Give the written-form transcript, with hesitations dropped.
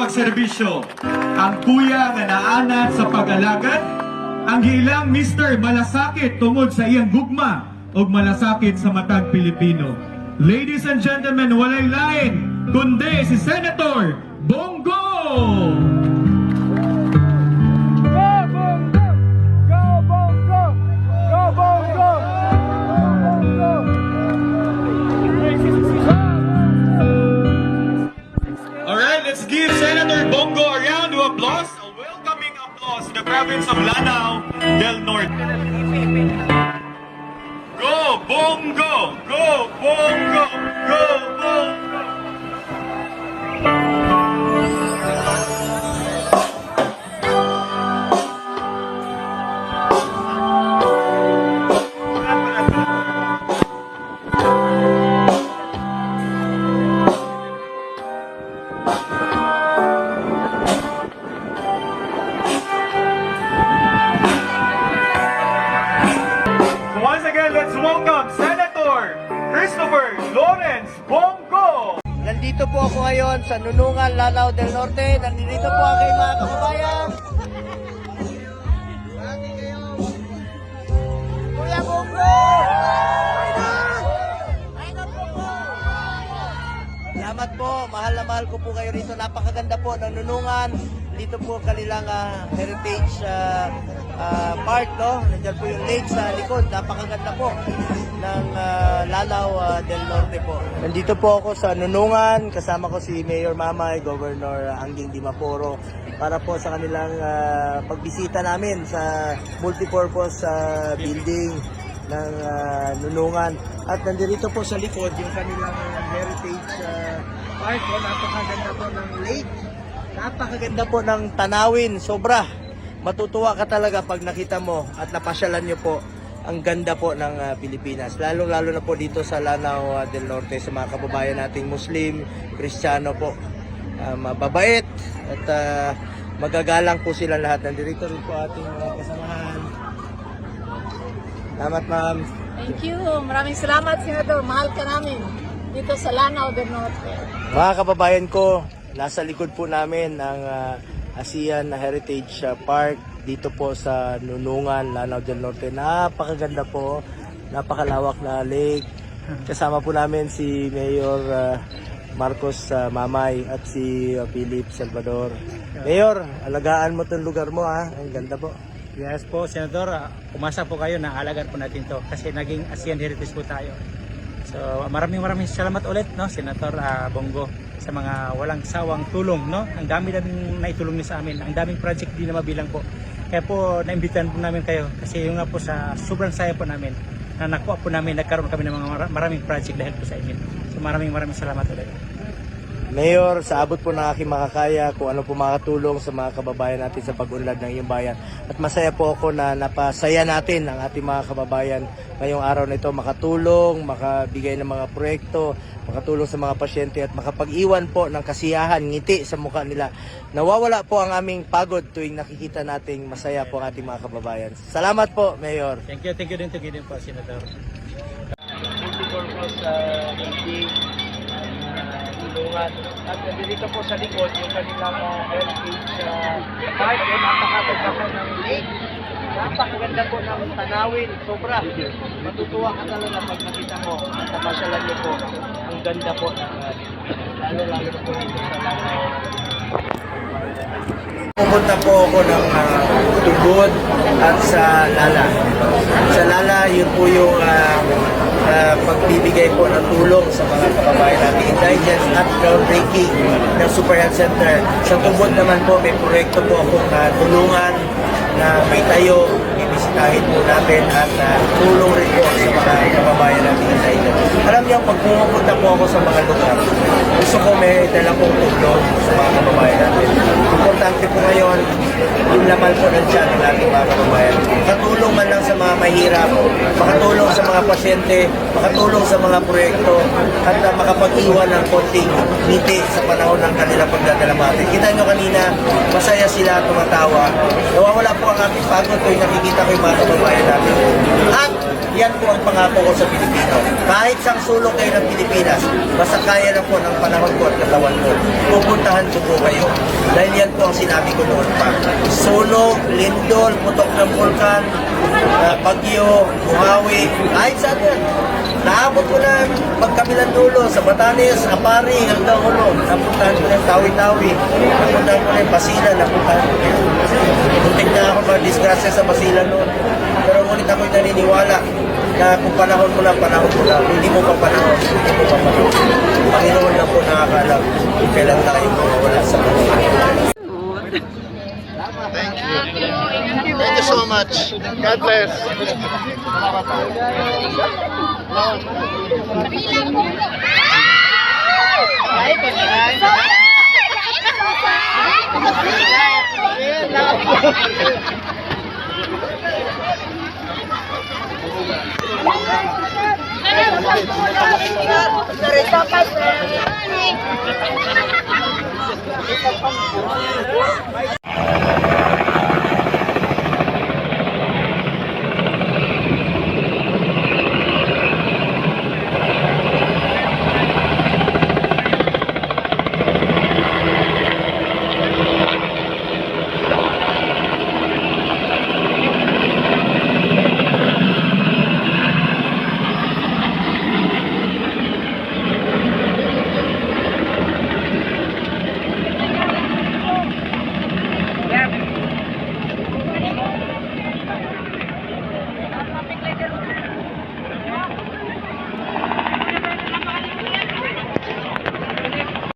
magserbisyo. Ang kuya nga naanad sa pag-alagad, ang ilang Mr. Malasakit tungod sa iyang gugma o malasakit sa matag Pilipino. Ladies and gentlemen, walay lain kundi si Senator Bongo! Alright, let's give Senator Bongo a round of applause. A welcoming applause to the province of Lanao del Norte. Go Bongo! Go Bongo! Go Bongo! Once again, let's welcome Senator Christopher Lawrence Bongo! Nandito po ako ngayon sa Nunungan, Lanao del Norte. Nandito po ang aking mga kababayan. Kuya Bongo! Salamat po, mahal na mahal ko po kayo rito. Napakaganda po ng Nunungan. Dito po kanilang heritage park, no? Nandiyan po yung lake sa likod. Napakaganda po ng Lanao del Norte po. Nandito po ako sa Nunungan. Kasama ko si Mayor Mamay, Governor Angging Dimaporo para po sa kanilang pagbisita namin sa multipurpose building ng Nunungan. At nandito po sa likod yung kanilang heritage park. Napakaganda po ng lake. Napakaganda po ng tanawin. Sobra. Matutuwa ka talaga pag nakita mo at napasyalan nyo po ang ganda po ng Pilipinas. Lalo na po dito sa Lanao del Norte sa mga kababayan nating Muslim, Kristiyano po. Mababait at magagalang po sila lahat. Nandito rin po ating kasamahan. Salamat, ma'am. Thank you. Maraming salamat, Senator. Mahal ka namin dito sa Lanao del Norte. Mga kababayan ko, nasa likod po namin ang ASEAN Heritage Park dito po sa Nunungan, Lanao del Norte. Napakaganda po, napakalawak na lake. Kasama po namin si Mayor Marcos Mamay at si Philip Salvador. Mayor, alagaan mo itong lugar mo, ha? Ang ganda po. Yes po, Senador. Umasa po kayo na alagaan po natin to kasi naging ASEAN Heritage po tayo. So maraming salamat ulit, no, Senator Bongo, sa mga walang sawang tulong, no. Ang dami naming naitulong niyo sa amin. Ang daming project din na mabilang po. Kaya po naimbitahan po namin kayo kasi yung nga po sa sobrang saya po namin na nakuha po namin, nagkaroon kami ng mga maraming project dahil po sa inyo. So maraming salamat ulit. Mayor, sa abot po ng aking makakaya kung ano po makatulong sa mga kababayan natin sa pag-unlad ng iyong bayan. At masaya po ako na napasaya natin ang ating mga kababayan ngayong araw na ito makatulong, makabigay ng mga proyekto, makatulong sa mga pasyente at makapag-iwan po ng kasiyahan, ngiti sa mukha nila. Nawawala po ang aming pagod tuwing nakikita nating masaya po ang ating mga kababayan. Salamat po, Mayor. Thank you din po, Senator. At nandito po sa likod yung kanilang heritage park. Napakaganda po ng lake. Napakaganda po ng tanawin. Sobra. Matutuwa ka talaga pag nakita mo at napasyalan niyo po ang ganda po ng lalo po dito sa Lanao. Pupunta po ako ng Tugod at sa Lala. Sa Lala, yun po yung pagbibigay po ng tulong sa mga kababayan natin indigents at groundbreaking ng Super Health Center. Sa Tugod naman po, may proyekto po akong tulungan na may tayo, ibisitahin po natin at tulong rin po sa mga kababayan natin indigents. Alam niyo, pag pumunta po ako sa mga lugar, gusto ko may dala pong tulong sa mga kababayan natin. Importante po ngayon, yung laman po ng tiyan ng ating mga kababayan. Makatulong man lang sa mga mahirap, makatulong sa mga pasyente, makatulong sa mga proyekto, at makapag-iwan ng konting ngiti sa panahon ng kanilang pagdadalamati. Kita nyo kanina, masaya sila, tumatawa. Nawawala po ang ating pagod kung nakikita ko yung mga kababayan natin. At yan po ang pangako ko sa Pilipino. Kahit sang sulok kayo ng Pilipinas, basta kaya na po ng panahon ko at katawan ko, pupuntahan ko po kayo. Dahil yan po ang sinabi ko noon pa. Sunog, lindol, putok ng vulkan, bagyo, buhawi, kahit saan yan. Naabot ko na magkabilang dulo sa Batanes, Apari, hanggang ulo. Napuntahan ko na yung Tawi-Tawi. Napuntahan ko na yung Basilan. Napuntahan ko na yung... Muntik na ako mag-disgrasya sa Basilan noon. Pero ngunit ako'y naniniwala na kung panahon mo lang, hindi mo pa panahon. Panginoon lang po nakakalam kung kailan tayo mawawala sa mundo. Thank you so much. God bless. Sorry.